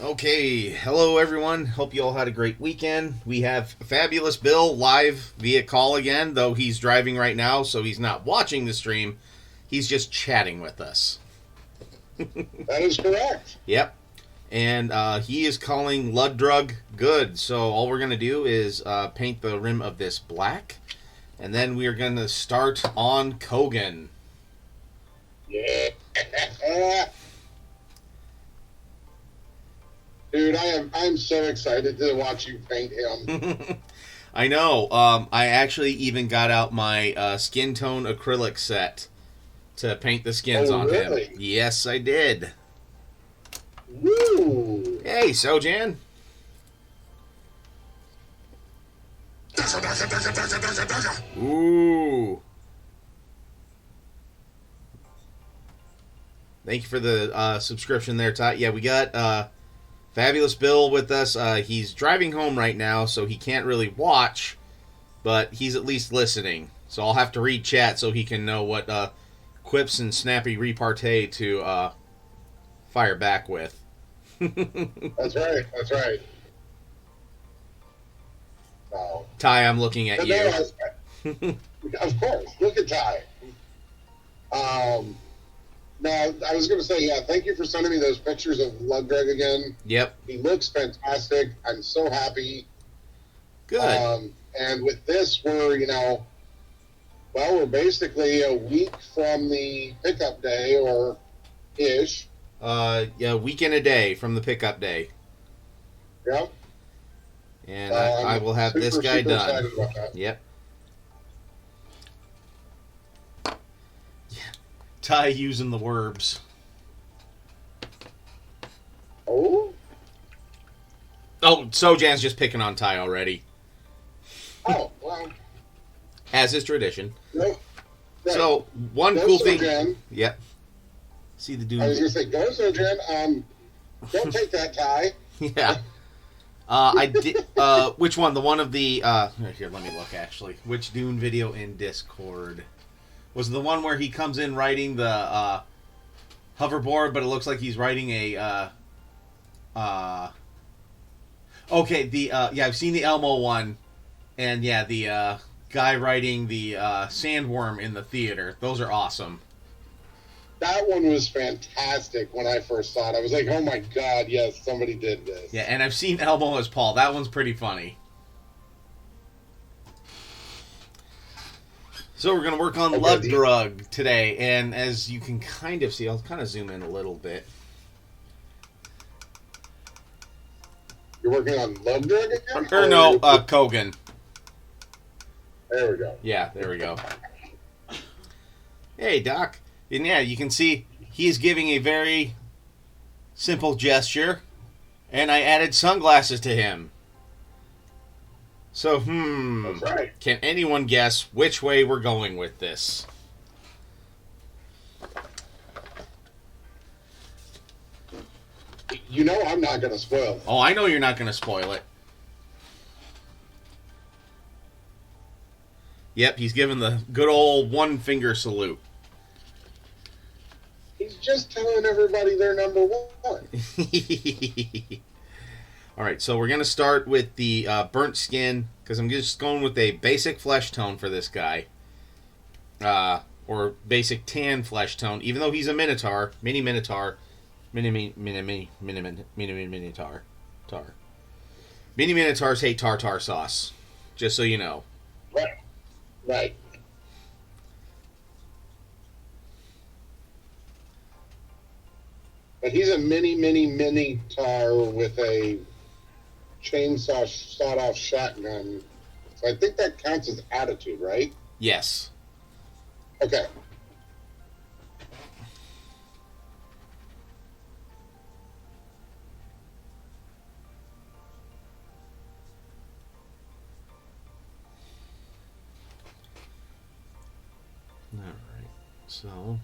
Okay, hello everyone. Hope you all had a great weekend. We have Fabulous Bill live via call again, though he's driving right now, so he's not watching the stream. He's just chatting with us. That is correct. Yep. And he is calling Luddrug good. So all we're going to do is paint the rim of this black, and then we are going to start on Kogan. Yeah. Dude, I'm so excited to watch you paint him. I know. I actually even got out my skin tone acrylic set to paint the skins on really? him. Yes, I did. Woo! Hey, Sojan. Ooh. Thank you for the subscription there, Ty. Yeah, we got Fabulous Bill with us. He's driving home right now, so he can't really watch, but he's at least listening. So I'll have to read chat so he can know what quips and snappy repartee to fire back with. That's right. That's right. Oh. Ty, I'm looking at you. Of course. Look at Ty. Now, I was going to say, yeah, thank you for sending me those pictures of Luddrug again. Yep. He looks fantastic. I'm so happy. Good. And with this, we're basically a week from the pickup day, or ish. Yeah, week and a day from the pickup day. Yep. And I will have this guy done. Yep. Ty using the verbs. Oh? Oh, Sojan's just picking on Ty already. Oh, well. As is tradition. Nope. Right. So, one cool thing. Sojan. Yep. See the dude. I was going to say, go, Sojan. Don't take that, Ty. Yeah. I did. Which one? The one of the. Here, let me look actually. Which Dune video in Discord? Was the one where he comes in riding the hoverboard, but it looks like he's riding a. Okay, yeah, I've seen the Elmo one, and yeah, the guy riding the sandworm in the theater. Those are awesome. That one was fantastic when I first saw it. I was like, oh my god, yes, somebody did this. Yeah, and I've seen Elmo as Paul. That one's pretty funny. So we're going to work on Luddrug today, and as you can kind of see, I'll kind of zoom in a little bit. You're working on Luddrug again? Or no, Kogan. There we go. Yeah, there we go. Hey, Doc. And yeah, you can see he's giving a very simple gesture, and I added sunglasses to him. So, That's right. Can anyone guess which way we're going with this? You know I'm not going to spoil it. Oh, I know you're not going to spoil it. Yep, he's giving the good old one-finger salute. He's just telling everybody they're number one. All right, so we're going to start with the burnt skin, because I'm just going with a basic flesh tone for this guy. Or basic tan flesh tone, even though he's a Minotaur, Minotaur. Mini Minotaurs hate tartar sauce, just so you know. Right. Right. But he's a mini tar with a chainsaw sawed-off shotgun. So I think that counts as attitude, right? Yes. Okay. Alright, so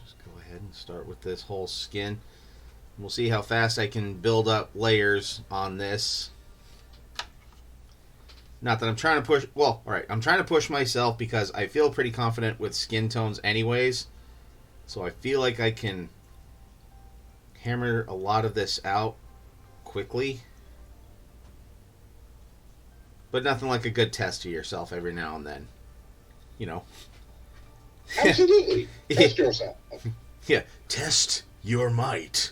just go ahead and start with this whole skin. We'll see how fast I can build up layers on this. Not that I'm trying to push... Well, alright, I'm trying to push myself because I feel pretty confident with skin tones anyways. So I feel like I can hammer a lot of this out quickly. But nothing like a good test to yourself every now and then. You know. Absolutely. Test yourself. Yeah. Test your might.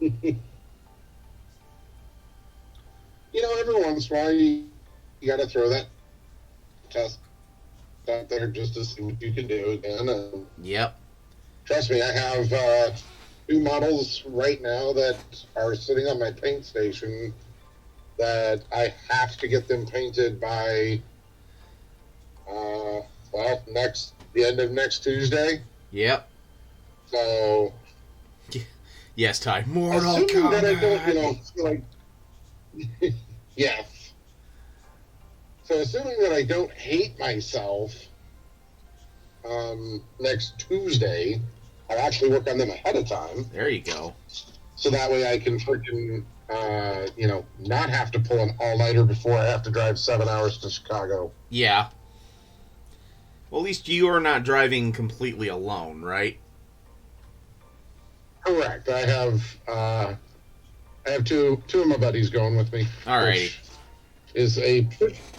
Every once in a while, you got to throw that test out there just to see what you can do again. And Yep. trust me, I have two models right now that are sitting on my paint station that I have to get them painted by, the end of next Tuesday. Yep. So, yes, Ty. Mortal assuming that I Kombat. don't, feel like, yes. So, assuming that I don't hate myself next Tuesday, I'll actually work on them ahead of time. There you go. So that way I can freaking, not have to pull an all-nighter before I have to drive 7 hours to Chicago. Yeah. Well, at least you are not driving completely alone, right? Correct. I have two of my buddies going with me. Alrighty. Which is a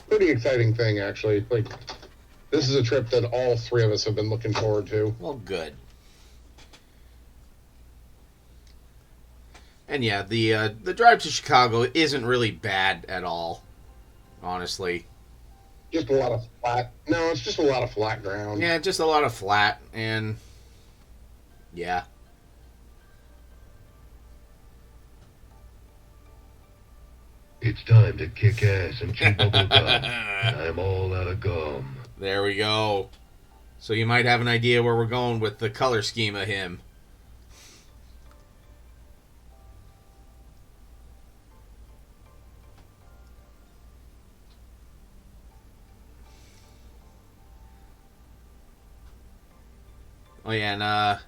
pretty exciting thing, actually. Like, this is a trip that all three of us have been looking forward to. Well, good. And yeah, the drive to Chicago isn't really bad at all, honestly. Just a lot of flat. No, it's just a lot of flat ground. Yeah, just a lot of flat, and yeah. It's time to kick ass and chew bubble gum. I'm all out of gum. There we go. So you might have an idea where we're going with the color scheme of him. Oh yeah, and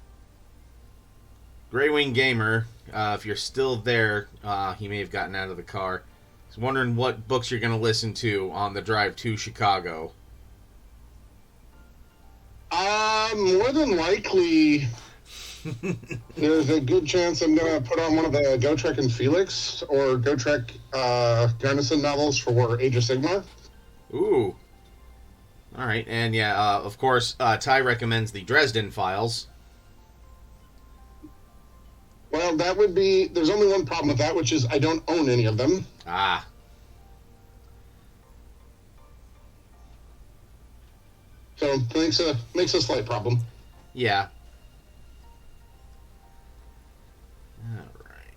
Grey Wing Gamer, if you're still there, he may have gotten out of the car. He's wondering what books you're going to listen to on the drive to Chicago. More than likely, there's a good chance I'm going to put on one of the Go Trek and Felix or Go Trek Garnison novels for Age of Sigmar. Ooh. All right, and yeah, of course, Ty recommends the Dresden Files. Well, that would be... There's only one problem with that, which is I don't own any of them. Ah. So, makes a slight problem. Yeah. All right.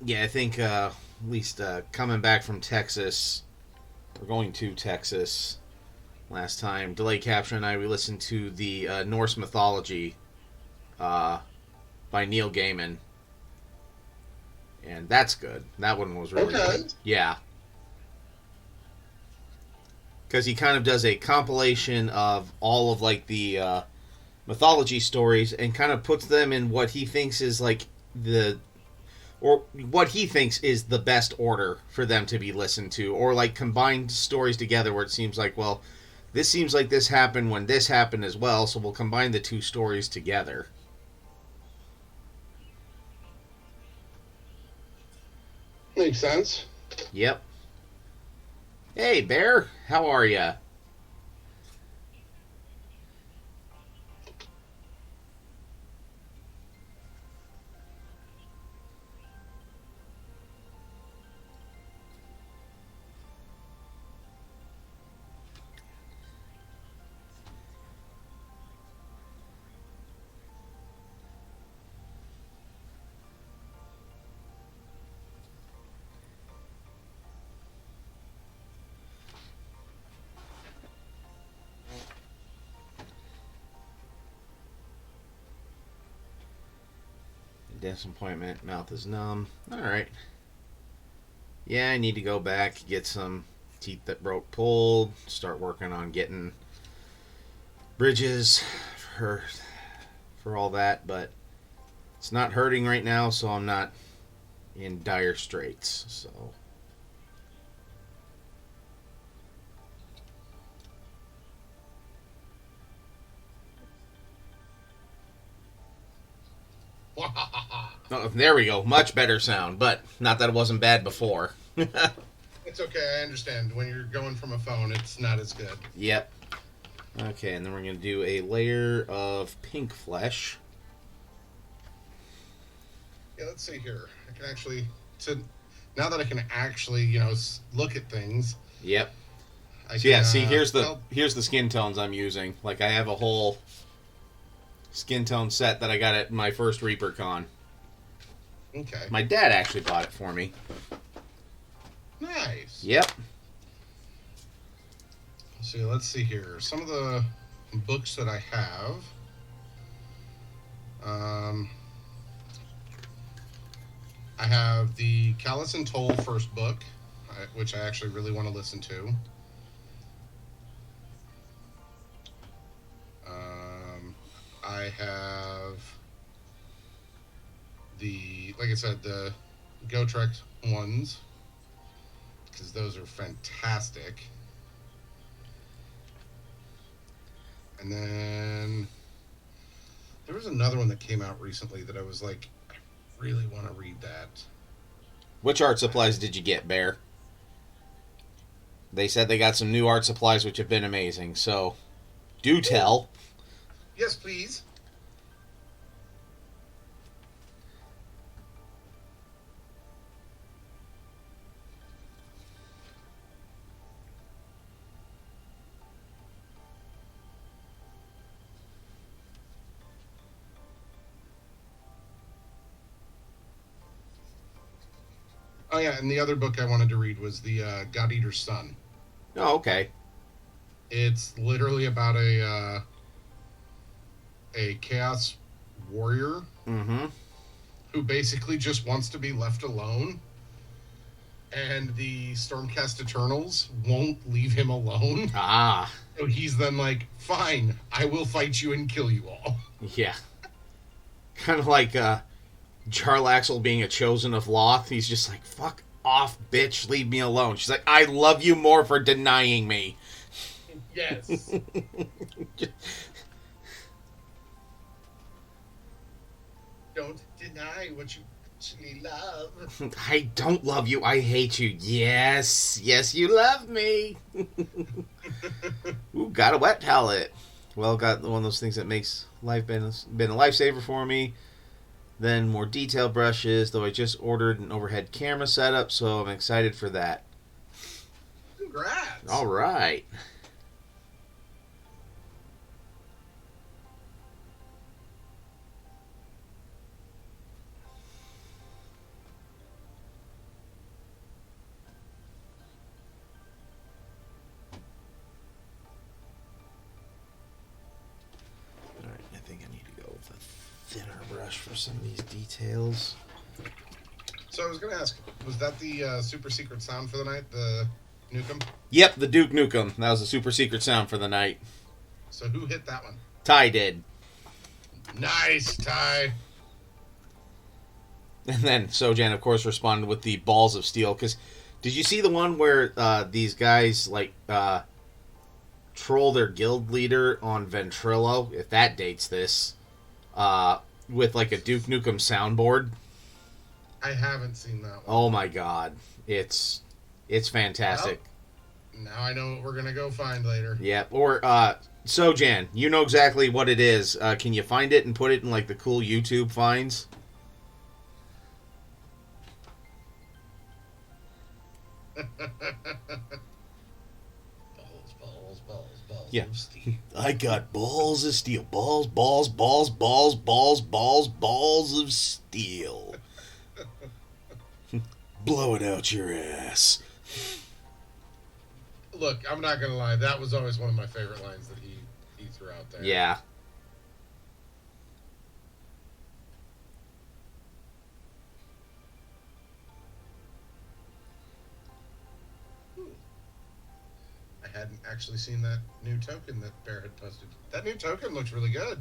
Yeah, I think at least coming back from Texas, or going to Texas last time, Delay Capture and we listened to the Norse mythology by Neil Gaiman. And that's good. That one was really good. Yeah. Because he kind of does a compilation of all of like the mythology stories and kind of puts them in what he thinks is like or what he thinks is the best order for them to be listened to, or like combined stories together where it seems like, well, this seems like this happened when this happened as well, so we'll combine the two stories together. Makes sense. Yep. Hey, Bear, how are ya? Disappointment, mouth is numb. Alright. Yeah, I need to go back, get some teeth that broke pulled, start working on getting bridges for all that, but it's not hurting right now, so I'm not in dire straits. So Oh, there we go. Much better sound, but not that it wasn't bad before. It's okay. I understand. When you're going from a phone, it's not as good. Yep. Okay, and then we're going to do a layer of pink flesh. Yeah, let's see here. I can actually, now that I can actually, look at things. Yep. I So can, yeah, see, here's the skin tones I'm using. Like, I have a whole skin tone set that I got at my first Reaper Con. Okay. My dad actually bought it for me. Nice. Yep. So let's see here. Some of the books that I have. I have the Callus and Toll first book, which I actually really want to listen to. I have like I said, the Go Trek ones, because those are fantastic. And then there was another one that came out recently that I was like, I really want to read that. Which art supplies did you get, Bear? They said they got some new art supplies which have been amazing, so do tell. Yes, please. Oh yeah, and the other book I wanted to read was the God Eater's Son. Oh, okay. It's literally about a chaos warrior who basically just wants to be left alone, and the Stormcast Eternals won't leave him alone. Ah. So he's then like, fine, I will fight you and kill you all. Yeah. Kind of like Jarlaxle being a chosen of Loth. He's just like, fuck off, bitch, leave me alone. She's like, I love you more for denying me. Yes. Don't deny what you actually love. I don't love you, I hate you. Yes, yes, you love me. Ooh, got a wet palette. Well, got one of those things that makes life been a lifesaver for me. Then more detail brushes, though I just ordered an overhead camera setup, so I'm excited for that. Congrats. All right. I think I need to go with a thinner brush for some of these details. So I was going to ask, was that the super secret sound for the night, the Nukem? Yep, the Duke Nukem. That was a super secret sound for the night. So who hit that one? Ty did. Nice, Ty. And then Sojan, of course, responded with the balls of steel. Because did you see the one where these guys troll their guild leader on Ventrilo? If that dates this, with like a Duke Nukem soundboard. I haven't seen that one. Oh my god, it's fantastic. Well, now I know what we're gonna go find later. Yeah, or Sojan, you know exactly what it is. Can you find it and put it in like the cool YouTube finds? balls Yeah. of steel. I got balls of steel. Balls, balls, balls, balls, balls, balls, balls of steel. Blow it out your ass. Look, I'm not gonna lie, that was always one of my favorite lines that he threw out there. Yeah. I hadn't actually seen that new token that Bear had posted. That new token looks really good.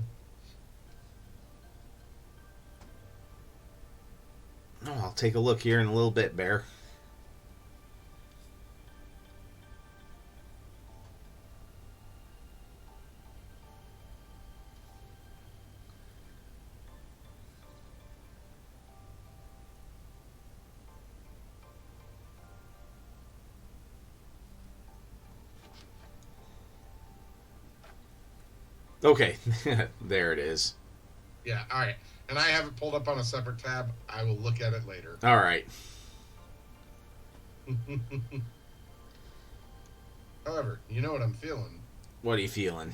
Oh, I'll take a look here in a little bit, Bear. Okay, there it is. Yeah, all right. And I have it pulled up on a separate tab. I will look at it later. All right. However, you know what I'm feeling. What are you feeling?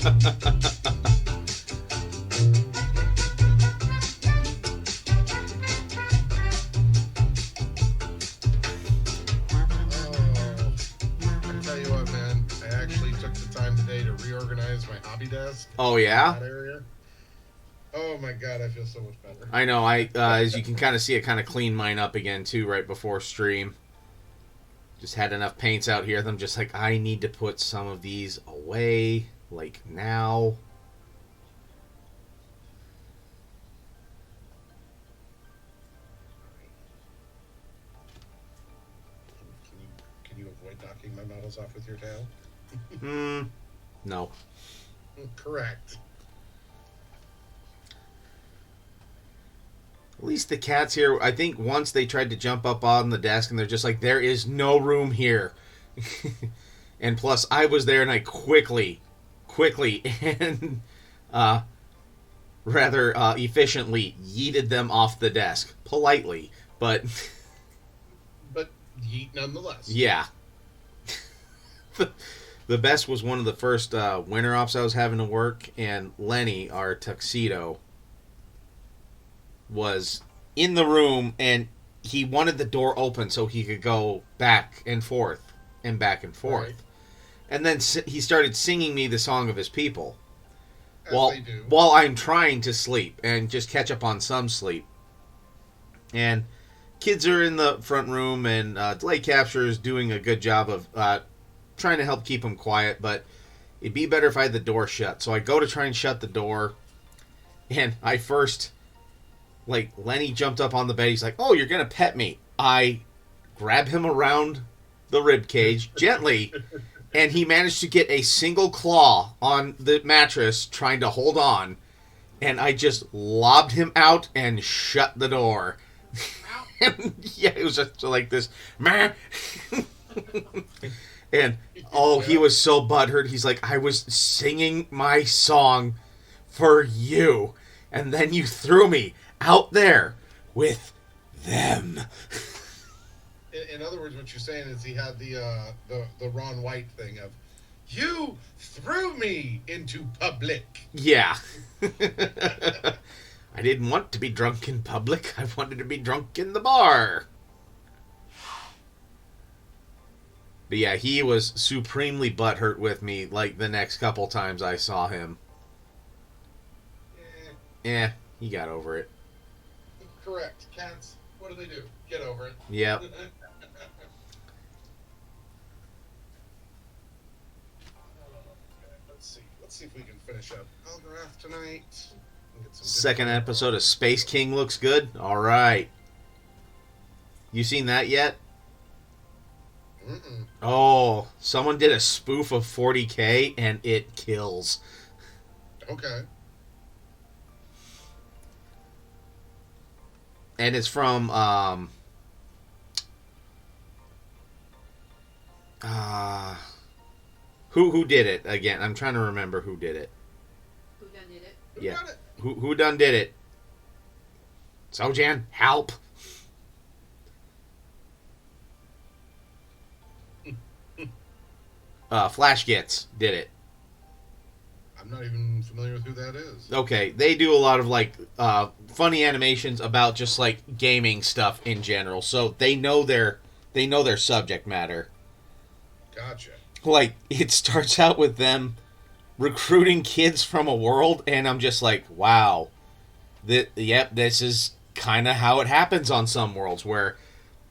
I tell you what, man. I actually took the time today to reorganize my hobby desk. Oh, yeah? That area. Oh my god, I feel so much better. I know. I as you can kind of see, I kind of cleaned mine up again, too, right before stream. Just had enough paints out here. I'm just like, I need to put some of these away, like, now. Can you avoid knocking my models off with your tail? No. Correct. At least the cats here, I think once they tried to jump up on the desk and they're just like, there is no room here. And plus, I was there and I quickly, and rather efficiently yeeted them off the desk. Politely, but... But yeet nonetheless. Yeah. The best was one of the first winter ops I was having to work, and Lenny, our tuxedo, was in the room, and he wanted the door open so he could go back and forth and back and forth. Right. And then he started singing me the song of his people As while they do. while I'm trying to sleep and just catch up on some sleep. And kids are in the front room, and Delay Capture is doing a good job of trying to help keep them quiet, but it'd be better if I had the door shut. So I go to try and shut the door, and I first, like, Lenny jumped up on the bed. He's like, oh, you're going to pet me. I grab him around the rib cage gently, and he managed to get a single claw on the mattress trying to hold on, and I just lobbed him out and shut the door. And, yeah, it was just like this, man. And, oh, he was so butthurt. He's like, I was singing my song for you, and then you threw me out there with them. In other words, what you're saying is he had the Ron White thing of, you threw me into public. Yeah. I didn't want to be drunk in public. I wanted to be drunk in the bar. But yeah, he was supremely butthurt with me, like, the next couple times I saw him. He got over it. Correct. Cats, what do they do? Get over it. Yep. Let's see if we can finish up Algorath tonight. Get some Second episode of Space King looks good. All right. You seen that yet? Mm-mm. Oh, someone did a spoof of 40K and it kills. Okay. And it's from who did it again? I'm trying to remember who did it. Who done did it? Who Yeah. got it? Who done did it? Sojan, help. Flash Gets did it. I'm not even familiar with who that is. Okay, they do a lot of, like, funny animations about just, like, gaming stuff in general. So they know their subject matter. Gotcha. Like, it starts out with them recruiting kids from a world, and I'm just like, wow. Yep, this is kind of how it happens on some worlds, where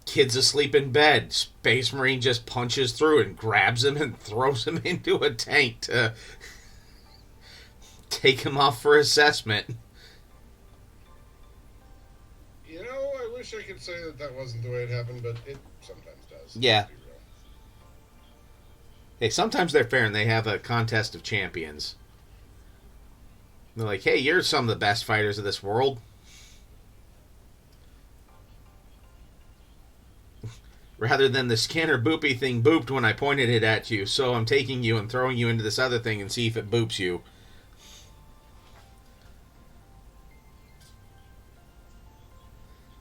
kids asleep in bed, Space Marine just punches through and grabs him and throws him into a tank to take him off for assessment. You know, I wish I could say that wasn't the way it happened, but it sometimes Yeah. Let's be real. Hey, sometimes they're fair and they have a contest of champions. They're like, hey, you're some of the best fighters of this world. Rather than the scanner boopy thing booped when I pointed it at you, so I'm taking you and throwing you into this other thing and see if it boops you.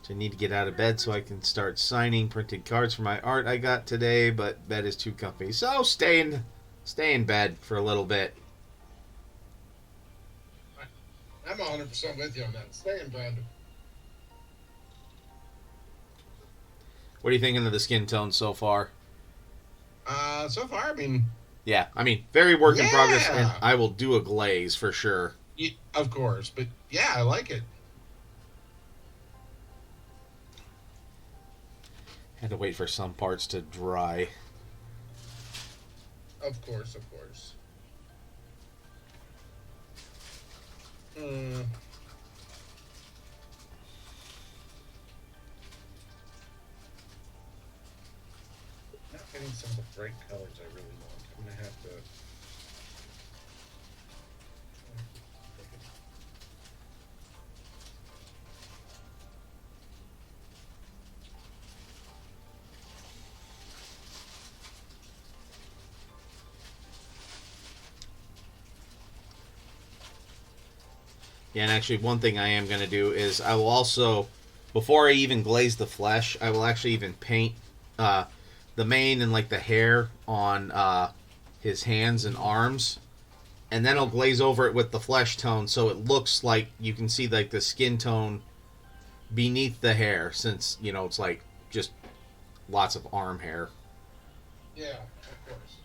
I need to get out of bed so I can start signing printed cards for my art I got today, but bed is too comfy. So stay in bed for a little bit. I'm 100% with you on that. Stay in bed. What are you thinking of the skin tone so far? So far, I mean, Yeah, I mean, very work in progress, and Yeah. I will do a glaze for sure. of course, but yeah, I like it. Had to wait for some parts to dry. Of course, of course. Not getting some of the bright colors I really want. I'm gonna have to. Yeah, and actually, one thing I am going to do is I will also, before I even glaze the flesh, I will actually even paint the mane and like the hair on his hands and arms, and then I'll glaze over it with the flesh tone so it looks like you can see like the skin tone beneath the hair, since it's like just lots of arm hair. Yeah, of course.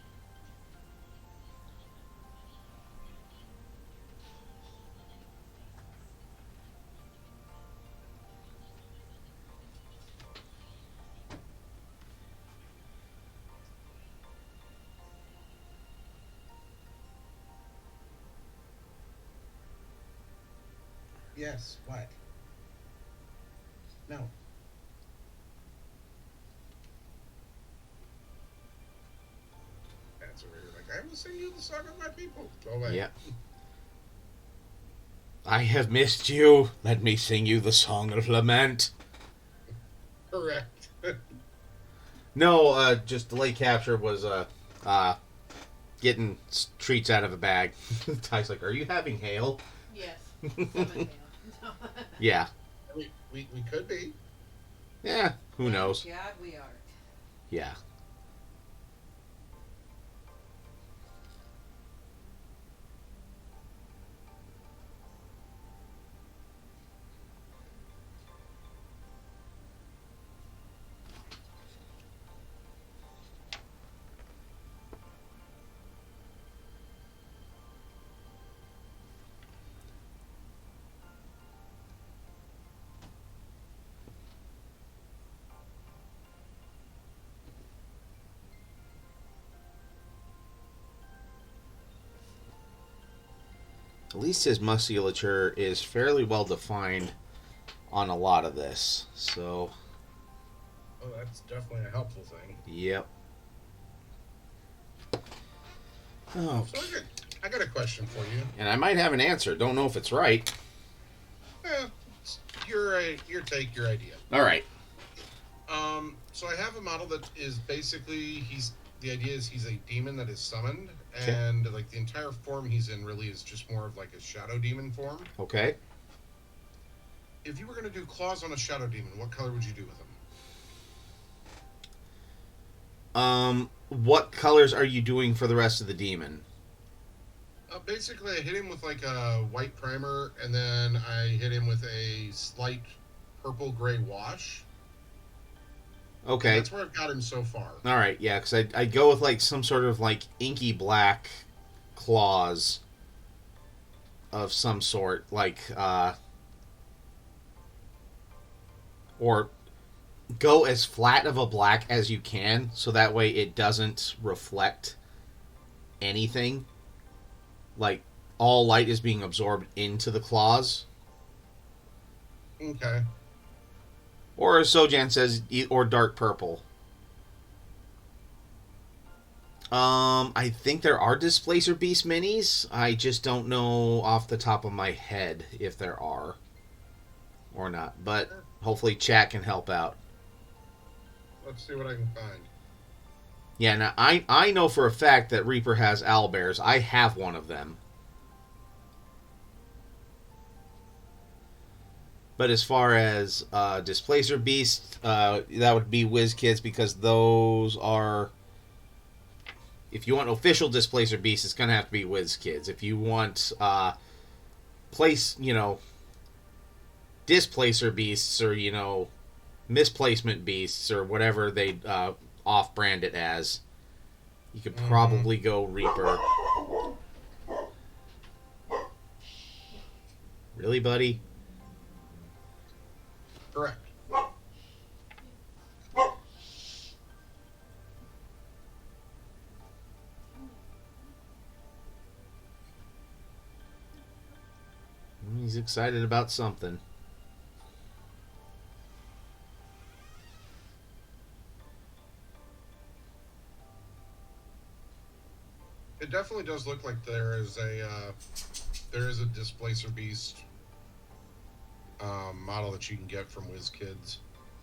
Yes. What? No. That's where you're like, I will sing you the song of my people. Go away. Yeah. I have missed you. Let me sing you the song of lament. Correct. No, just delay capture was getting treats out of a bag. Ty's like, "Are you having hail?" Yes. Summon No. Yeah. we could be. Yeah. Who knows? God, we are. Yeah. At least his musculature is fairly well defined on a lot of this. So, Oh, that's definitely a helpful thing. yep. Oh, So I got a question for you. and I might have an answer. Don't know if it's right. Eh, it's your take, your idea. All right. So I have a model that is basically the idea is he's a demon that is summoned, Okay. and like the entire form he's in really is just more of like a shadow demon form. Okay. If you were going to do claws on a shadow demon, what color would you do with him? What colors are you doing for the rest of the demon? Basically, I hit him with like a white primer, and then I hit him with a slight purple gray wash. Okay. That's where I've got him so far. All right. Yeah, because I'd go with like some sort of like inky black claws of some sort, like or go as flat of a black as you can, so that way it doesn't reflect anything. Like all light is being absorbed into the claws. Okay. Or as Sojan says, or dark purple. I think there are Displacer Beast minis. I just don't know off the top of my head if there are or not. But hopefully chat can help out. Let's see what I can find. Yeah, now I know for a fact that Reaper has owlbears. I have one of them. But as far as Displacer Beast, that would be WizKids because those are... If you want official Displacer Beast, it's going to have to be WizKids. If you want Displacer Beasts or, misplacement beasts or whatever they off-brand it as, you could probably go Reaper. Really, buddy? Correct. He's excited about something. It definitely does look like there is a Displacer Beast model that you can get from WizKids.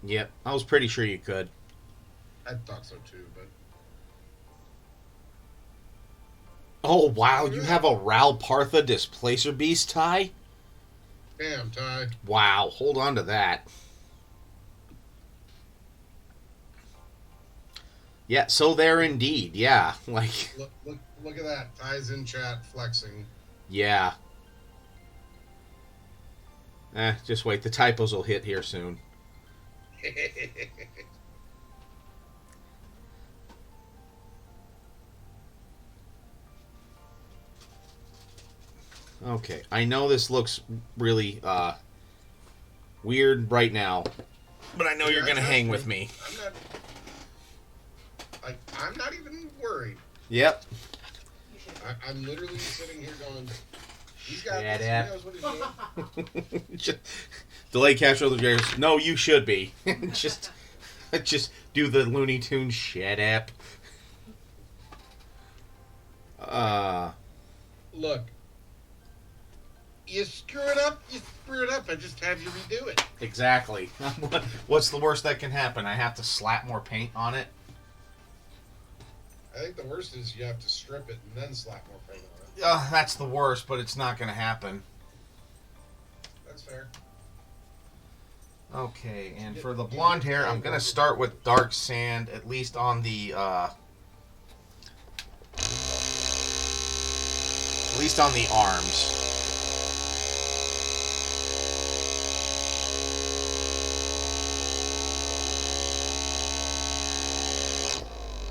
Yep, I was pretty sure you could. I thought so too, but Oh, wow, you have a Ral Partha Displacer Beast tie? damn, Ty. Wow, hold on to that. Yeah, so there indeed, yeah. Like, Look at that. Ty's in chat flexing. yeah. Just wait, the typos will hit here soon. Okay, I know this looks really weird right now, but I know you're going to hang with me. I'm not even worried. Yep. You should. I'm literally sitting here going, he's got Yeah, this. Dad. He knows what he's doing. Just delay capture the Jares. No, you should be. just do the Looney Tunes shit app. Look, you screw it up, you screw it up. I just have you redo it. Exactly. What's the worst that can happen? I have to slap more paint on it. I think the worst is you have to strip it and then slap more paint on it. That's the worst, but it's not going to happen. That's fair. Okay, and for the blonde hair, I'm going to start with dark sand, at least on the arms.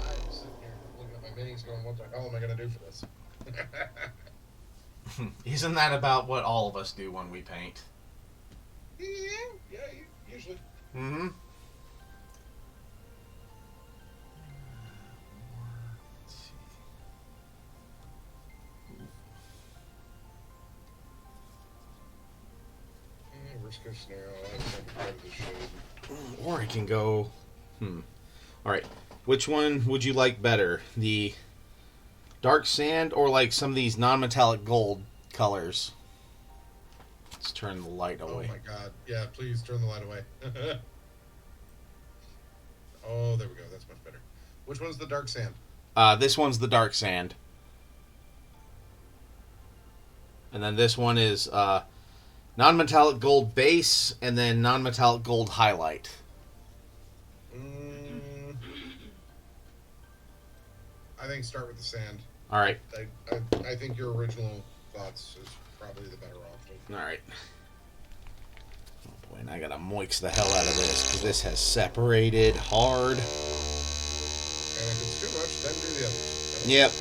I'm sitting here looking at my minis going, what the hell am I going to do for this? Isn't that about what all of us do when we paint? Yeah, usually. Mm-hmm. Worst case scenario, I like part of the shade. Or I can go... Alright. Which one would you like better? The dark sand or like some of these non-metallic gold colors? Let's turn the light away. Oh my god. Yeah, please turn the light away. Oh, there we go. That's much better. Which one's the dark sand? This one's the dark sand. And then this one is non-metallic gold base and then non-metallic gold highlight. I think start with the sand. Alright. I think your original thoughts is probably the better option. Alright. Oh boy, and I gotta moix the hell out of this because this has separated hard. And if it's too much, then do the others. Yep.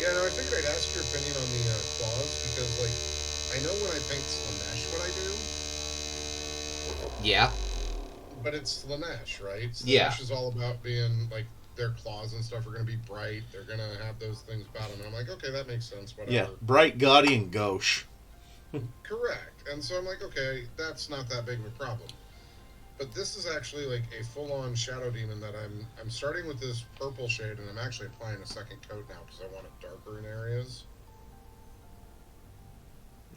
Yeah, no, I think I'd ask your opinion on the claws because, like, I know when I paint Slanesh what I do, Yeah. but it's Slanesh, right? Slanesh Yeah. is all about being, like, their claws and stuff are going to be bright. They're going to have those things about them. And I'm like, okay, that makes sense. Whatever. Yeah, bright, gaudy, and gauche. Correct. And so I'm like, okay, that's not that big of a problem. But this is actually like a full-on shadow demon that I'm starting with this purple shade, and I'm actually applying a second coat now because I want it darker in areas.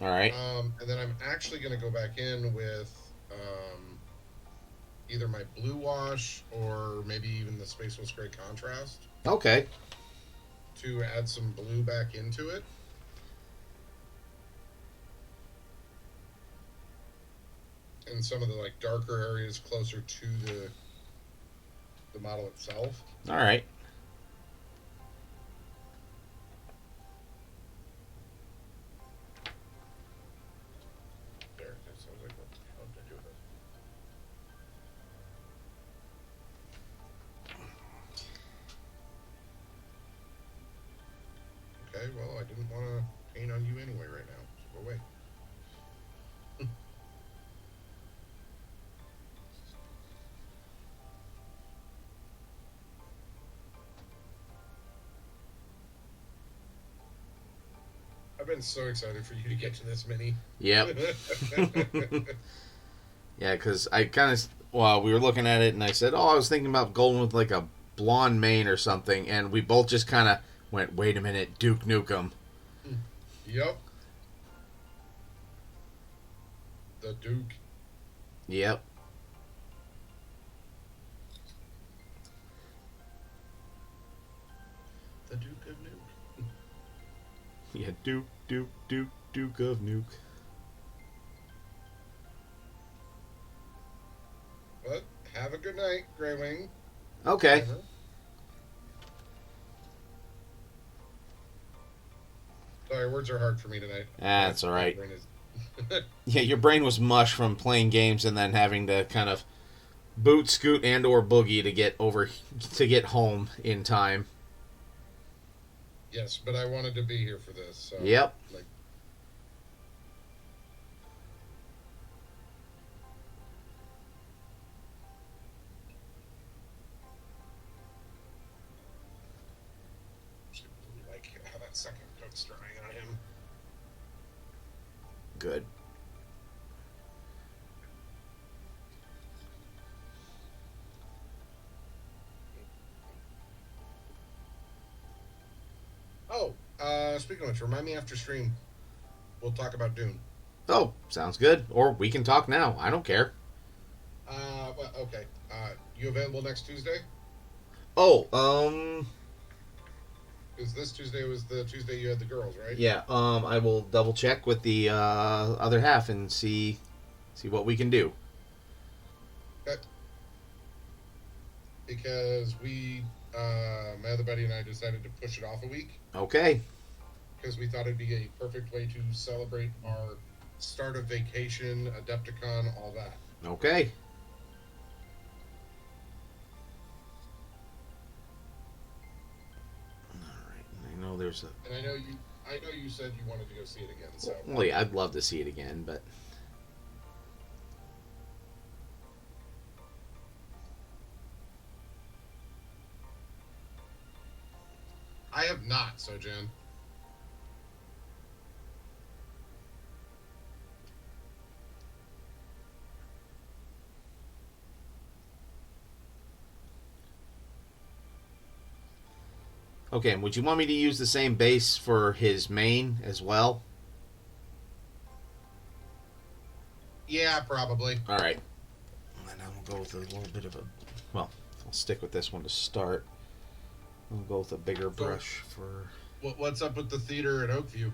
All right. And then I'm actually going to go back in with either my blue wash or maybe even the Space Wolf Gray Contrast Okay. to add some blue back into it. And some of the like darker areas closer to the model itself. All right. There, that sounds like what the hell did I do with this? Okay, well, I didn't want to paint on you anyway right now, so go away. I've been so excited for you to get to this mini. Yep. Yeah, because I kind of, well, we were looking at it, and I said, oh, I was thinking about going with like a blonde mane or something, and we both just kind of went, wait a minute, Duke Nukem. Yep. The Duke. Yep. The Duke of Nuke. Yeah, Duke of Nuke. But have a good night, Grey Wing. Okay. Whatever. Sorry, words are hard for me tonight. That's all right. My brain is- Yeah, your brain was mush from playing games and then having to kind of boot, scoot, and or boogie to get home in time. Yes, but I wanted to be here for this. So, Yep. Like, really like how that second coat's drying on him. Good. Oh, speaking of which, remind me after stream. We'll talk about Dune. Oh, sounds good. Or we can talk now. I don't care. Well, okay. You available next Tuesday? Oh, Because this Tuesday was the Tuesday you had the girls, right? yeah. I will double check with the other half and see what we can do. Okay. Because my other buddy and I decided to push it off a week Okay. because we thought it'd be a perfect way to celebrate our start of vacation, Adepticon, all that. Okay. All right. I know there's a. And I know you said you wanted to go see it again, so Well, yeah, I'd love to see it again, but I have not. So Jen, okay. And would you want me to use the same base for his main as well? yeah, probably. All right. And then I'll go with a little bit of a. Well, I'll stick with this one to start. I'll go with a bigger brush for. What's up with the theater at Oakview?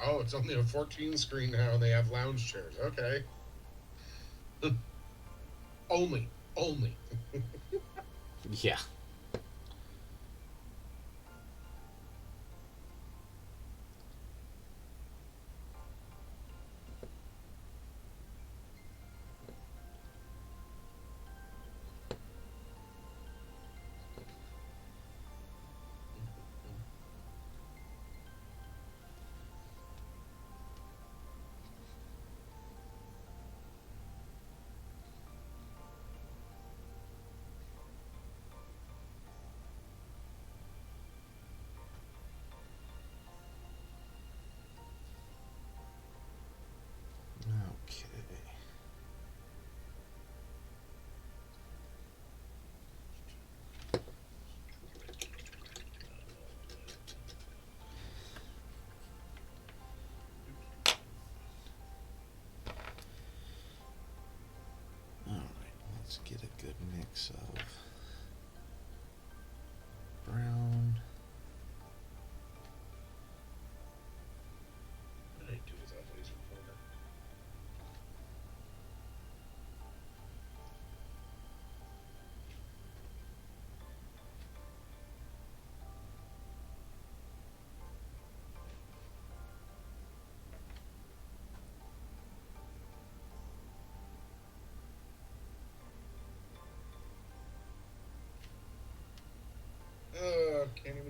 Oh, it's only a 14 screen now, and they have lounge chairs. Okay. Only. Yeah.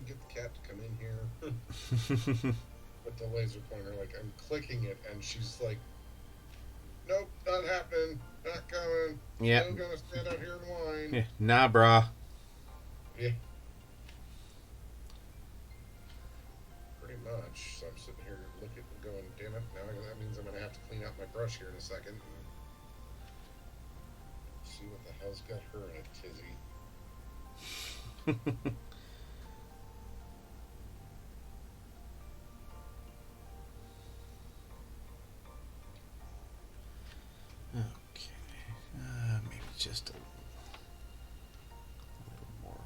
to get the cat to come in here with the laser pointer. Like, I'm clicking it, and she's like, nope, not happening, not coming. Yeah. Still gonna stand out here and whine. Yeah. Nah, brah. Yeah. Pretty much. So I'm sitting here looking and going, damn it, now that means I'm gonna have to clean out my brush here in a second. And see what the hell's got her in a tizzy. Okay. Maybe just a little more.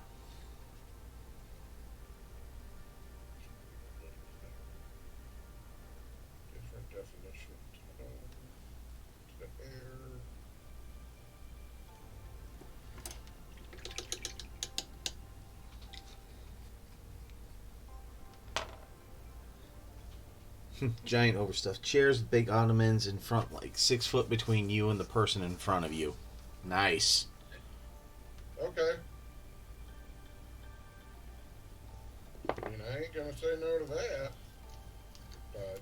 Different definition of tone to the air. Giant overstuffed chairs with big ottomans in front, like 6 foot between you and the person in front of you. Nice. Okay. I mean, I ain't gonna say no to that. But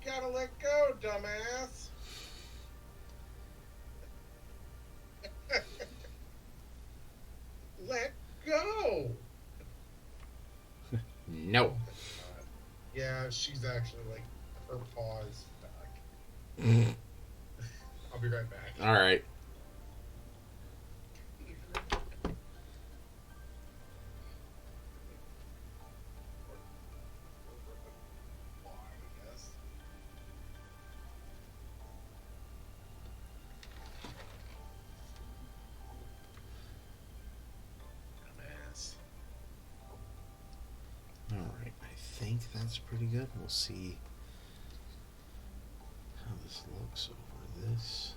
you gotta let go, dumbass. Let go. No. Yeah, she's actually like her paw is stuck. I'll be right back. All right. All right. I think that's pretty good. We'll see how this looks over this.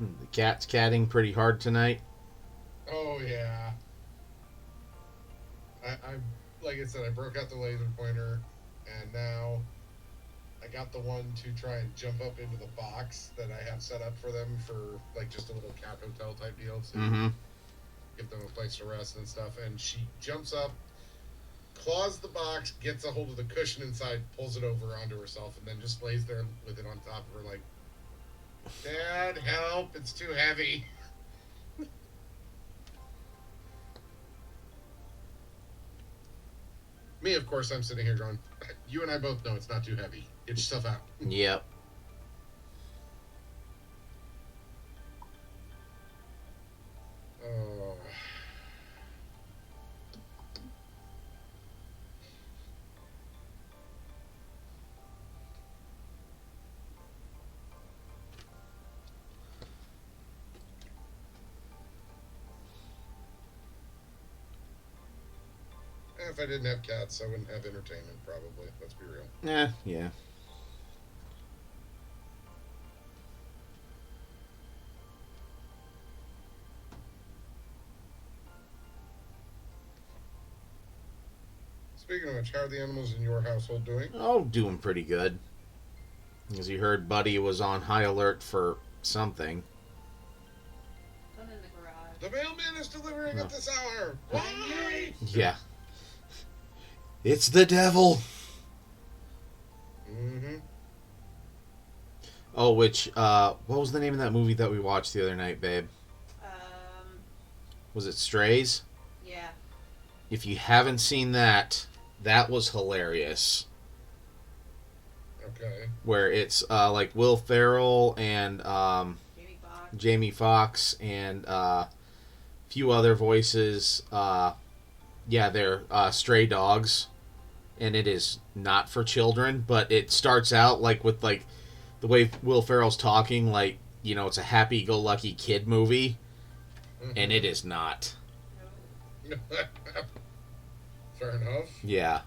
The cat's catting pretty hard tonight. Oh yeah. I like I said, I broke out the laser pointer, and now I got the one to try and jump up into the box that I have set up for them for like just a little cat hotel type deal, so give them a place to rest and stuff. And she jumps up, claws the box, gets a hold of the cushion inside, pulls it over onto herself, and then just lays there with it on top of her like, Dad, help, it's too heavy. Me, of course, I'm sitting here going, you and I both know it's not too heavy. Get yourself out. Yep. Oh. If I didn't have cats, I wouldn't have entertainment, probably. Let's be real. Yeah. Speaking of which, how are the animals in your household doing? Oh, doing pretty good. As you heard, Buddy was on high alert for something. One in the garage. The mailman is delivering Oh. at this hour. Why? Yeah. It's the devil. Mm-hmm. Oh, what was the name of that movie that we watched the other night, babe? Was it Strays? Yeah. If you haven't seen that, that was hilarious. Okay. Where it's like Will Ferrell and Jamie Foxx and a few other voices. Yeah, they're stray dogs, and it is not for children. But it starts out like with like the way Will Ferrell's talking, like it's a happy-go-lucky kid movie, and it is not. Fair enough. Yeah.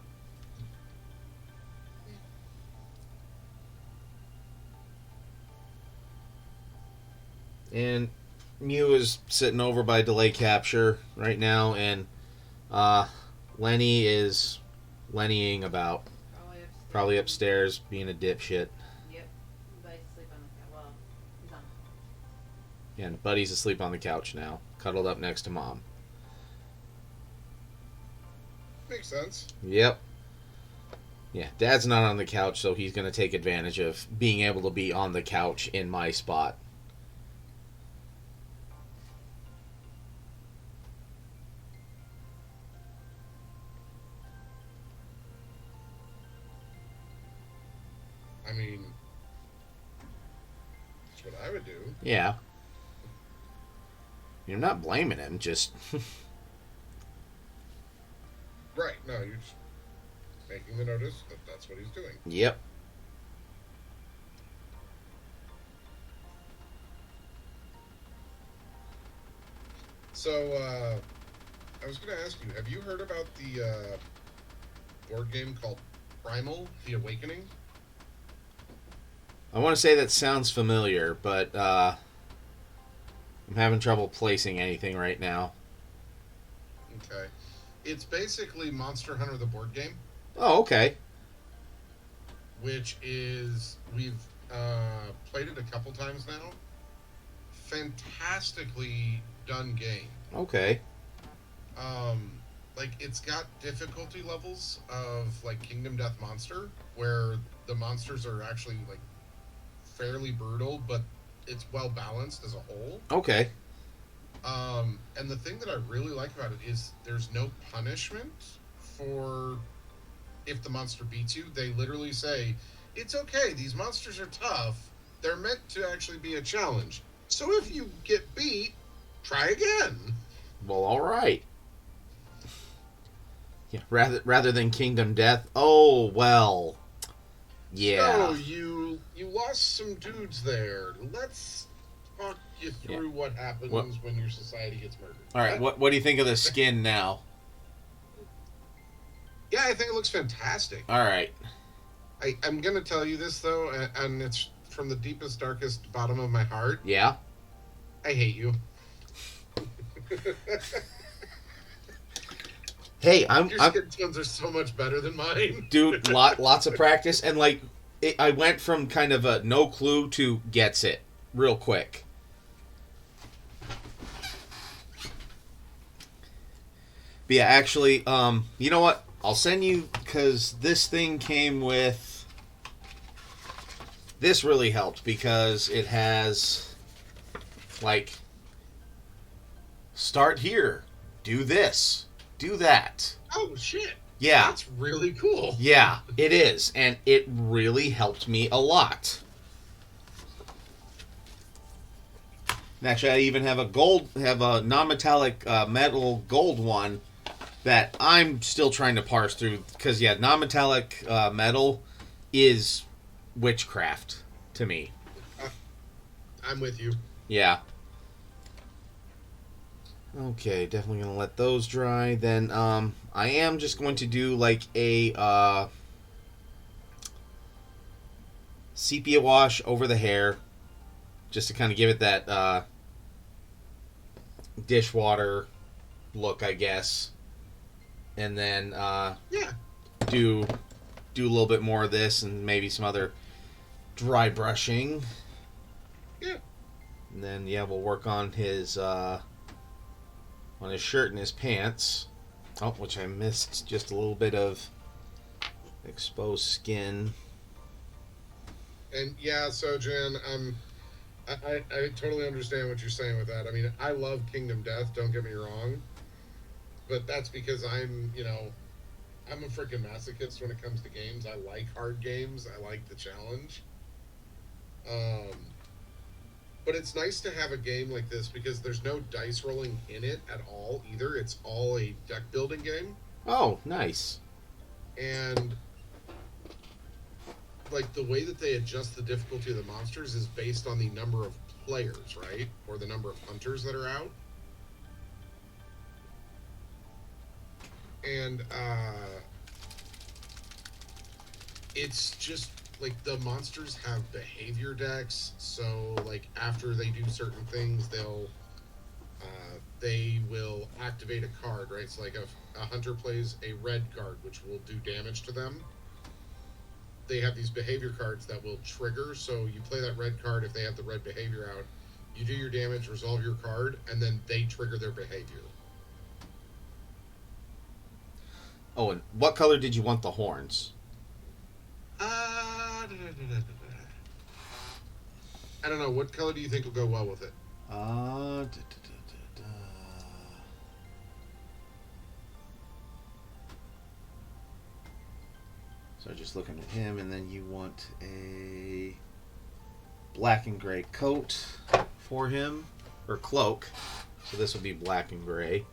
And Mew is sitting over by delay capture right now, and Lenny is Lennying about. Probably upstairs being a dipshit. Yep. But sleep on the couch. Well, he's on. Yeah, and Buddy's asleep on the couch now, cuddled up next to Mom. Makes sense. Yep. Yeah, Dad's not on the couch, so he's going to take advantage of being able to be on the couch in my spot. I mean, that's what I would do. Yeah. You're not blaming him, just... Right. No, you're just making the notice that that's what he's doing. Yep. So, I was going to ask you, have you heard about the board game called Primal: The Awakening? I want to say that sounds familiar, but I'm having trouble placing anything right now. Okay. It's basically Monster Hunter the board game, Oh, okay. which is, we've played it a couple times now. Fantastically done game. Okay. Like, it's got difficulty levels of, like, Kingdom Death Monster, where the monsters are actually, like, fairly brutal, but it's well balanced as a whole. Okay. And the thing that I really like about it is there's no punishment for if the monster beats you. They literally say, it's okay, these monsters are tough. They're meant to actually be a challenge. So if you get beat, try again. Well, all right. Yeah, rather than Kingdom Death. Oh, well. Yeah. So you lost some dudes there. Let's talk you through what happens when your society gets murdered. All right, what do you think of the skin now? Yeah, I think it looks fantastic. All right. I'm going to tell you this, though, and it's from the deepest, darkest bottom of my heart. Yeah? I hate you. Hey, Your skin tones are so much better than mine. Dude, lots of practice, and like I went from kind of a no clue to gets it real quick. But yeah, actually, you know what? I'll send you, because this thing came with... This really helped, because it has, like, start here, do this, do that. Oh, shit. Yeah. That's really cool. Yeah, it is, and it really helped me a lot. And actually, I even have a non-metallic metal gold one that I'm still trying to parse through, because yeah, non-metallic metal is witchcraft to me. I'm with you. Yeah. Okay, definitely gonna let those dry. Then I am just going to do like a sepia wash over the hair, just to kind of give it that dishwater look, I guess. And then Yeah. do a little bit more of this and maybe some other dry brushing. Yeah. And then we'll work on his shirt and his pants. Oh, which I missed just a little bit of exposed skin. And yeah, so Jen, I totally understand what you're saying with that. I mean, I love Kingdom Death, don't get me wrong. But that's because I'm a freaking masochist when it comes to games. I like hard games. I like the challenge. But it's nice to have a game like this because there's no dice rolling in it at all either. It's all a deck building game. Oh, nice. And like the way that they adjust the difficulty of the monsters is based on the number of players, right? Or the number of hunters that are out. And it's just like the monsters have behavior decks, so like after they do certain things, they will activate a card, right? So like a hunter plays a red card, which will do damage to them. They have these behavior cards that will trigger, so you play that red card if they have the red behavior out, you do your damage, resolve your card, and then they trigger their behavior. Oh, and what color did you want the horns? I don't know. What color do you think will go well with it? So just looking at him, and then you want a black and gray coat for him, or cloak. So this will be black and gray.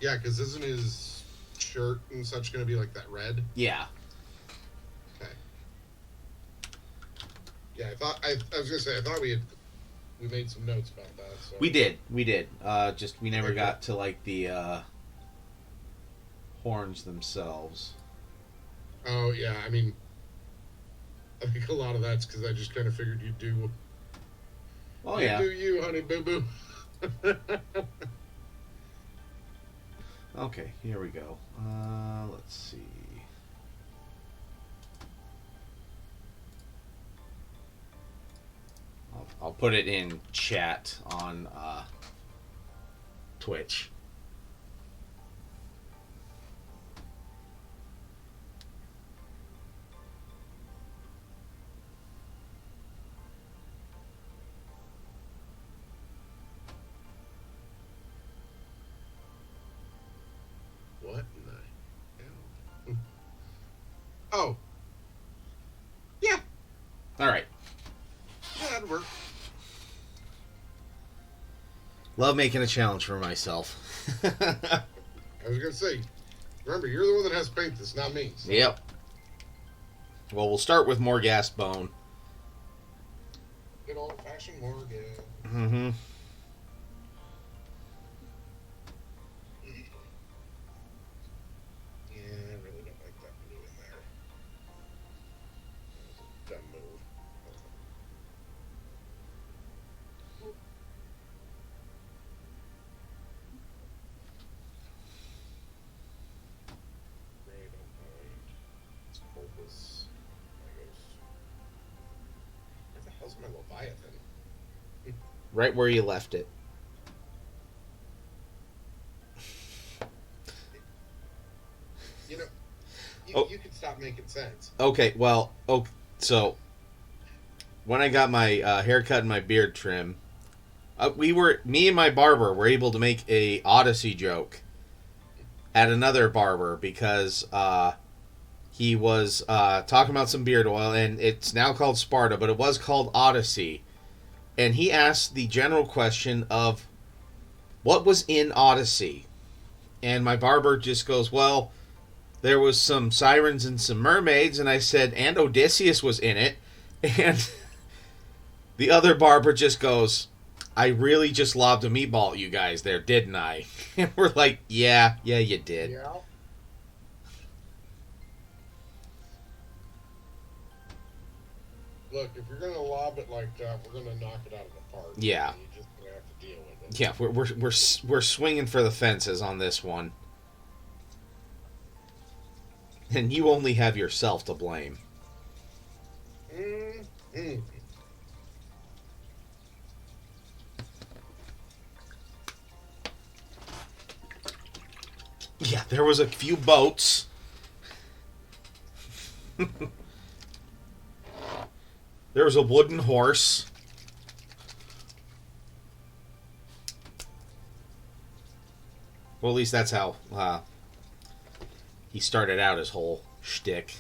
Yeah, because isn't his shirt and such going to be like that red? Yeah. Okay. Yeah, I was gonna say I thought we made some notes about that. So. We did. Just we never got to like the horns themselves. Oh yeah, I mean, I think a lot of that's because I just kind of figured you'd do. Oh yeah. Do you, honey boo boo? Okay, here we go. Let's see. I'll put it in chat on Twitch. What in the hell? Oh. Yeah. All right. Yeah, that'd work. Love making a challenge for myself. I was gonna say, remember, you're the one that has to paint this, not me. So. Yep. Well, we'll start with more gas bone. Good old-fashioned Morgan. Mm-hmm. Yeah, I really don't like that blue in there. That was a dumb move. It's Corpus. Where the hell's my Leviathan? Right where you left it. You know, you could stop making sense. Okay, well, so when I got my haircut and my beard trim, me and my barber were able to make a Odyssey joke at another barber because he was talking about some beard oil, and it's now called Sparta, but it was called Odyssey. And he asked the general question of what was in Odyssey. And my barber just goes, well, there was some sirens and some mermaids. And I said, and Odysseus was in it. And the other barber just goes, I really just lobbed a meatball at you guys there, didn't I? And we're like, yeah, you did. Yeah. Look, if you're gonna lob it like that, we're gonna knock it out of the park. Yeah. You're just gonna have to deal with it. Yeah, we're swinging for the fences on this one. And you only have yourself to blame. Mm-hmm. Yeah, there was a few boats. There was a wooden horse. Well, at least that's how he started out his whole shtick.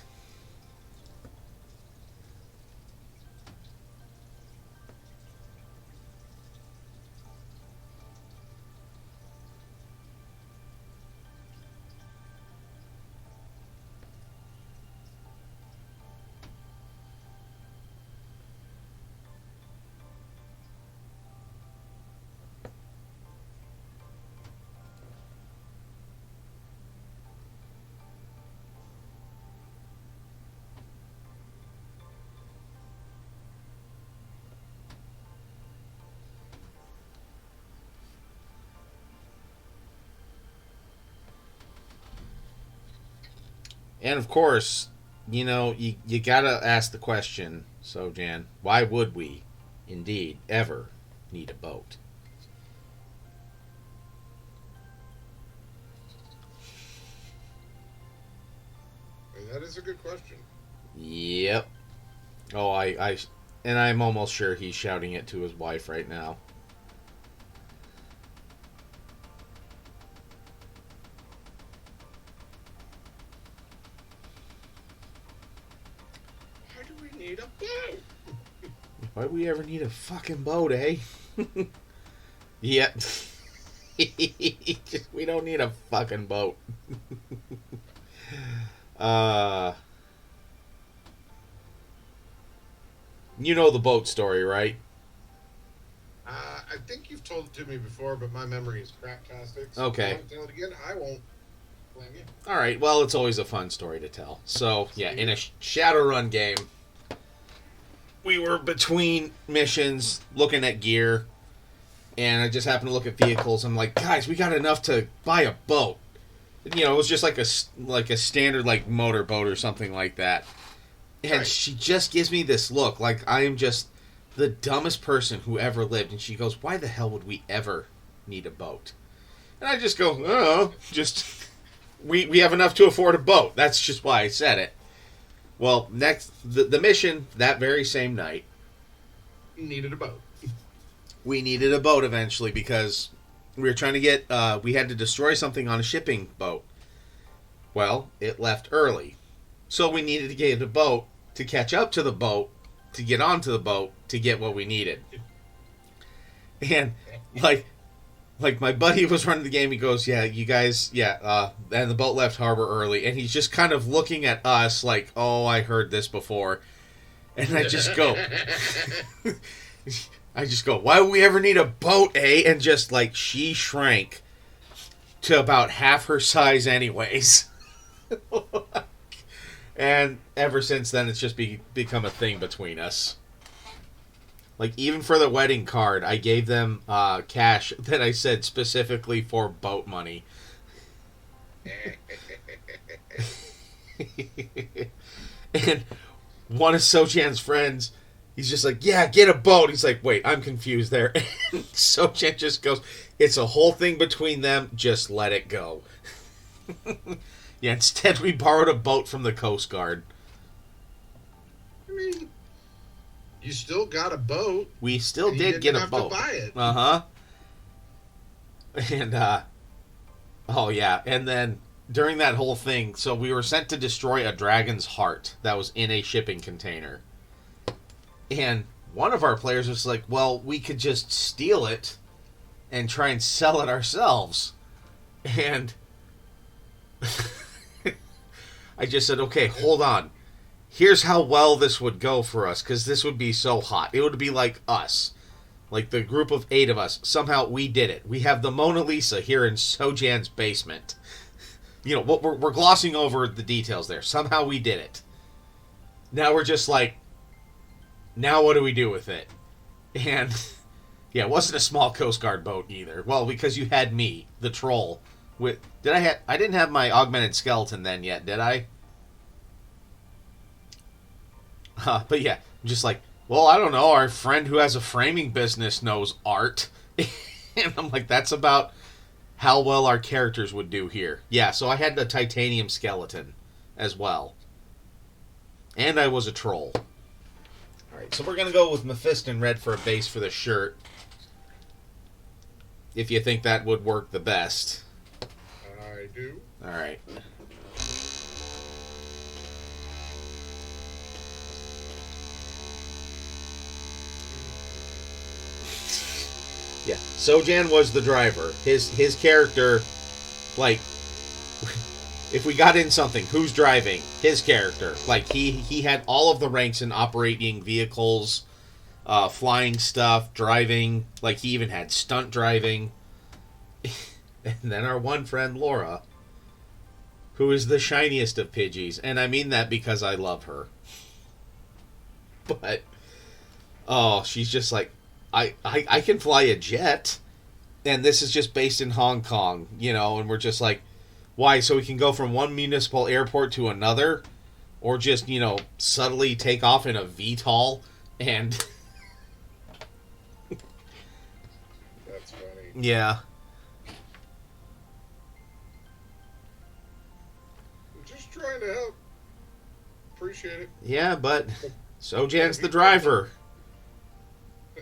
And of course, you gotta ask the question, so Jan, why would we, indeed, ever need a boat? That is a good question. Yep. Oh, and I'm almost sure he's shouting it to his wife right now. Why do we need a boat? Why do we ever need a fucking boat, eh? Yep. We don't need a fucking boat. You know the boat story, right? I think you've told it to me before, but my memory is cracktastic. So Okay. If you don't tell it again, I won't blame you. All right. Well, it's always a fun story to tell. So, yeah, in a Shadowrun game, we were between missions looking at gear, and I just happened to look at vehicles. I'm like, guys, we got enough to buy a boat. It was just like a standard motorboat or something like that. And Right. she just gives me this look like I am just the dumbest person who ever lived. And she goes, why the hell would we ever need a boat? And I just go, oh, just we have enough to afford a boat. That's just why I said it. Well, next the mission that very same night, Needed a boat. we needed a boat eventually because we were trying to get we had to destroy something on a shipping boat. Well, it left early. So we needed to get a boat to catch up to the boat, to get onto the boat, to get what we needed. And, like my buddy was running the game, he goes, yeah, you guys, and the boat left harbor early. And he's just kind of looking at us like, oh, I heard this before. And I just go, why would we ever need a boat, eh? And just, she shrank to about half her size anyways. And ever since then, it's just become a thing between us. Even for the wedding card, I gave them cash that I said specifically for boat money. And one of Sochan's friends, he's just like, yeah, get a boat. He's like, wait, I'm confused there. And Sochan just goes, it's a whole thing between them. Just let it go. Yeah, instead we borrowed a boat from the Coast Guard. I mean, you still got a boat. We still and you did didn't get a have boat. to buy it. Uh-huh. And, oh yeah, and then during that whole thing, so we were sent to destroy a dragon's heart that was in a shipping container. And one of our players was like, well, we could just steal it and try and sell it ourselves. And I just said, okay, hold on. Here's how well this would go for us, because this would be so hot. It would be like us. Like the group of 8 of us. Somehow we did it. We have the Mona Lisa here in Sojan's basement. We're glossing over the details there. Somehow we did it. Now we're just like, Now what do we do with it? And yeah, it wasn't a small Coast Guard boat either. Well, because you had me, the troll. I didn't have my augmented skeleton then yet, did I? But yeah, I'm just like, well, I don't know. Our friend who has a framing business knows art. And I'm like, that's about how well our characters would do here. Yeah, so I had the titanium skeleton as well. And I was a troll. Alright, so we're going to go with Mephiston Red for a base for the shirt. If you think that would work the best. I do. Alright. Yeah, Sojan was the driver. His character, like, if we got in something, who's driving? His character. Like, he had all of the ranks in operating vehicles, flying stuff, driving. Like, he even had stunt driving. And then our one friend, Laura, who is the shiniest of Pidgeys. And I mean that because I love her. But, oh, she's just like, I can fly a jet, and this is just based in Hong Kong, you know, and we're just like, why? So we can go from one municipal airport to another, or just, you know, subtly take off in a VTOL, and That's funny. yeah, I'm just trying to help. Appreciate it. yeah, but Sojan's the driver.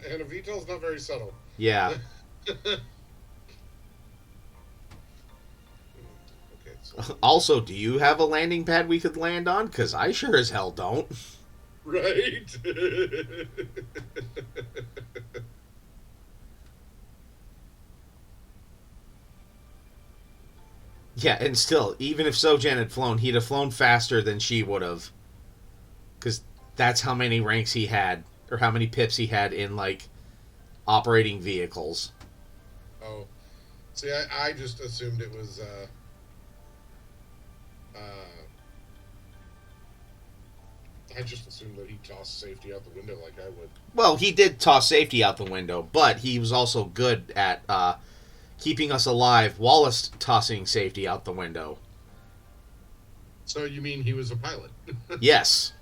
And a VTOL's not very subtle. Yeah. Okay, so, Also, do you have a landing pad we could land on? Because I sure as hell don't. right. Yeah, and still, even if Sojan had flown, he'd have flown faster than she would have. Because that's how many ranks he had, or how many pips he had in, like, operating vehicles. Oh, see, I just assumed it was. I just assumed that he tossed safety out the window like I would. Well, he did toss safety out the window, but he was also good at keeping us alive while us tossing safety out the window. So you mean he was a pilot? Yes.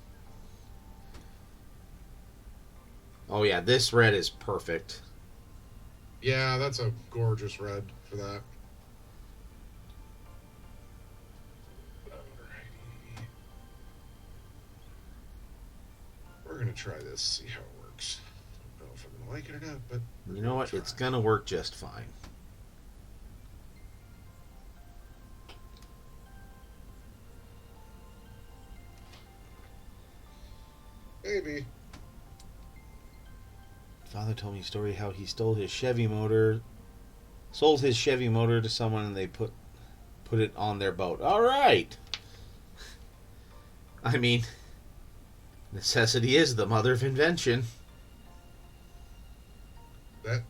Oh, yeah, this red is perfect. Yeah, that's a gorgeous red for that. Alrighty. We're gonna try this, see how it works. I don't know if I'm gonna like it or not, but You know what? It's going to work just fine. maybe. Father told me a story how he sold his Chevy motor to someone, and they put it on their boat. All right. I mean, necessity is the mother of invention.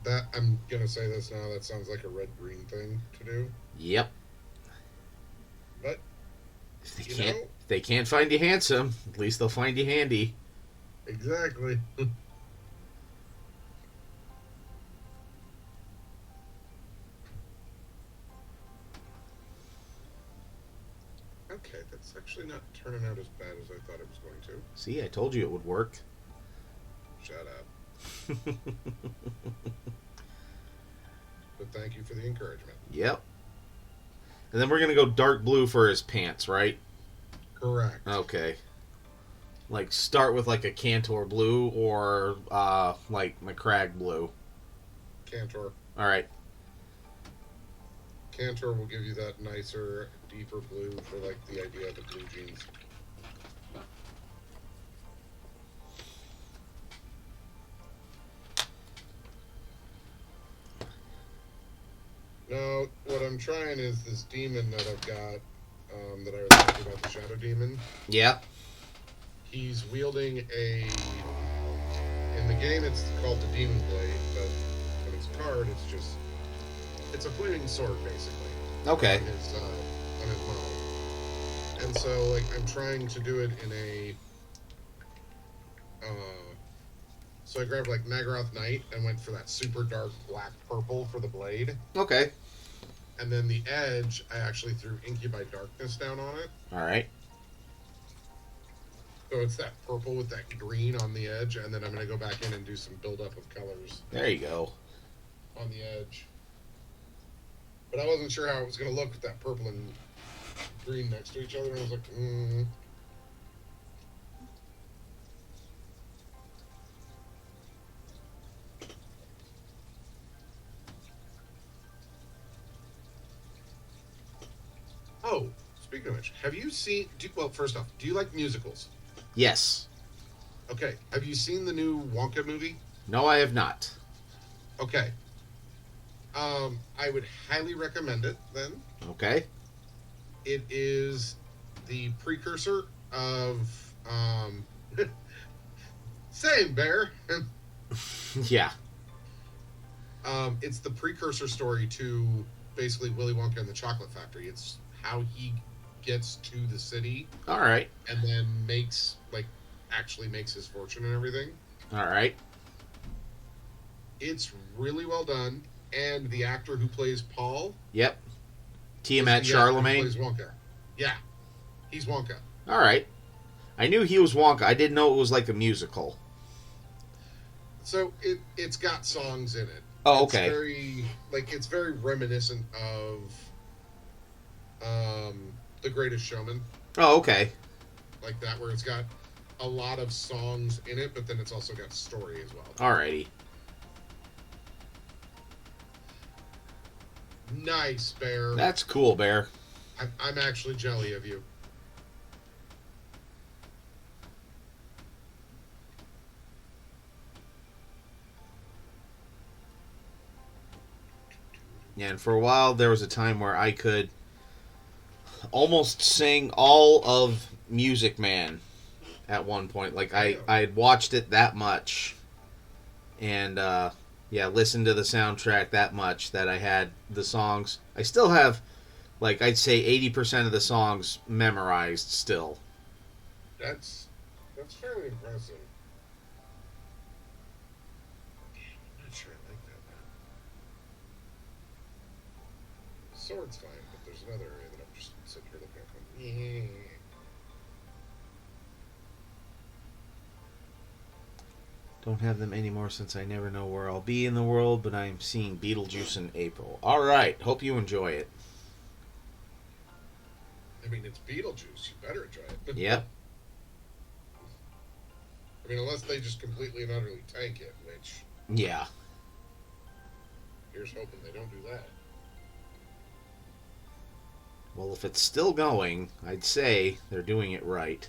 That I'm gonna say this now. That sounds like a red-green thing to do. Yep. But If You they know- can't find you handsome, at least they'll find you handy. exactly. Okay, that's actually not turning out as bad as I thought it was going to. See, I told you it would work. Shut up. But thank you for the encouragement. Yep. And then we're gonna go dark blue for his pants, right? Correct. Okay. Like start with like a Cantor blue or like McCrag blue. Cantor. All right. Cantor will give you that nicer, deeper blue for like the idea of the blue jeans. No, what I'm trying is this demon that I've got, that I was talking about, the Shadow Demon. Yeah. He's wielding a. In the game, it's called the Demon Blade, but when it's a card, it's just. It's a flaming sword, basically. Okay. On his model. And so, like, I'm trying to do it in a. So I grabbed like Nagaroth Night and went for that super dark black purple for the blade. Okay. And then the edge, I actually threw Incubi Darkness down on it. All right. So it's that purple with that green on the edge, and then I'm going to go back in and do some buildup of colors There you go. on the edge. But I wasn't sure how it was going to look with that purple and green next to each other, and I was like, Oh, speaking of which, have you seen... well, first off, do you like musicals? Yes. Okay, have you seen the new Wonka movie? No, I have not. Okay. I would highly recommend it, then. Okay. It is the precursor of... same, Bear! Yeah. It's the precursor story to basically Willy Wonka and the Chocolate Factory. It's how he gets to the city All right. and then actually makes his fortune and everything. All right. It's really well done, and the actor who plays Paul Yep. is Tiamat the actor who Charlemagne. plays Wonka. Yeah, he's Wonka. All right. I knew he was Wonka. I didn't know it was like a musical. So it's got songs in it. Oh, It's okay. it's very reminiscent of The Greatest Showman, Oh, okay. like that, where it's got a lot of songs in it, but then it's also got story as well. Alrighty. Nice, Bear. That's cool, Bear. I'm actually jelly of you. Yeah, and for a while there was a time where I could almost sing all of Music Man at one point. Like I had watched it that much, and listened to the soundtrack that much that I had the songs. I still have, like, I'd say 80% of the songs memorized still. That's fairly impressive. I'm not sure I like that now. Sword's fine, but there's another area that I'm just sitting here looking at going, Don't have them anymore since I never know where I'll be in the world, but I'm seeing Beetlejuice in April. All right, hope you enjoy it. I mean, it's Beetlejuice. You better enjoy it. Yep. I mean, unless they just completely and utterly tank it, which Yeah. here's hoping they don't do that. Well, if it's still going, I'd say they're doing it right.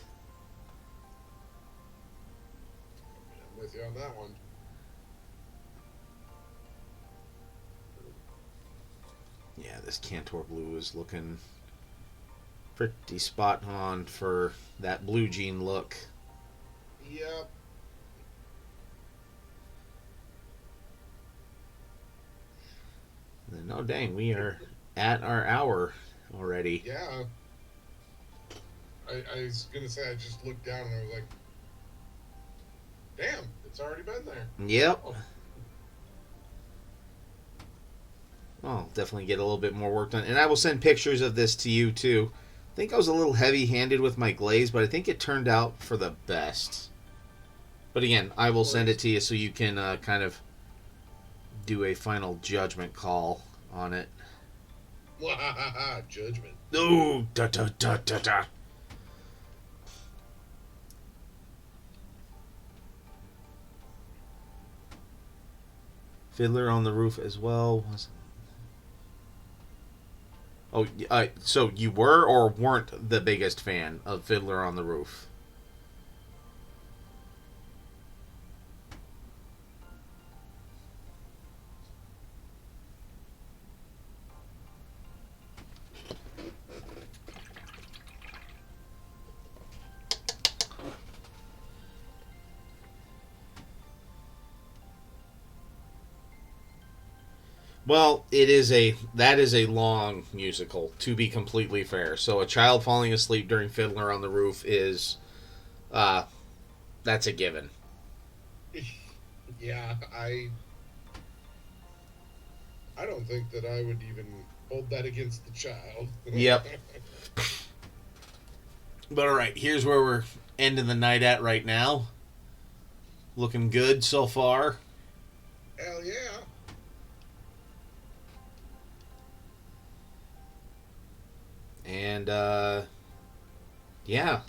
I'm with you on that one. Yeah, this Cantor Blue is looking pretty spot on for that blue jean look. Yep. And then, oh dang, we are at our hour already. Yeah. I was gonna say, I just looked down and I was like, damn, it's already been there. Yep. Oh. I'll definitely get a little bit more work done. And I will send pictures of this to you, too. I think I was a little heavy-handed with my glaze, but I think it turned out for the best. But again, I will send it to you so you can kind of do a final judgment call on it. Judgment. Ooh, da da da da da. Fiddler on the Roof as well. Oh, so you were or weren't the biggest fan of Fiddler on the Roof? Well, that is a long musical, to be completely fair. So a child falling asleep during Fiddler on the Roof is that's a given. Yeah, I don't think that I would even hold that against the child. Yep. But all right, here's where we're ending the night at right now. Looking good so far. Hell yeah. And yeah,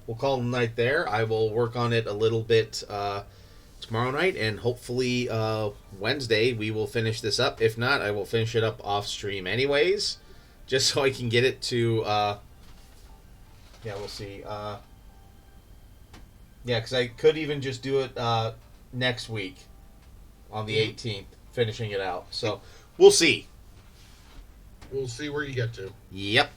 we'll call it a night there. I will work on it a little bit tomorrow night, and hopefully Wednesday we will finish this up. If not, I will finish it up off stream anyways, just so I can get it to yeah, we'll see. Yeah, because I could even just do it next week on the 18th, finishing it out. So we'll see. We'll see where you get to. Yep.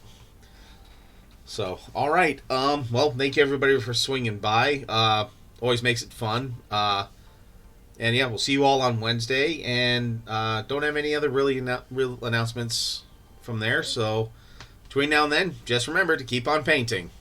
So, all right. Well, thank you everybody for swinging by. Always makes it fun. And yeah, we'll see you all on Wednesday. And don't have any other real announcements from there. So, between now and then, just remember to keep on painting.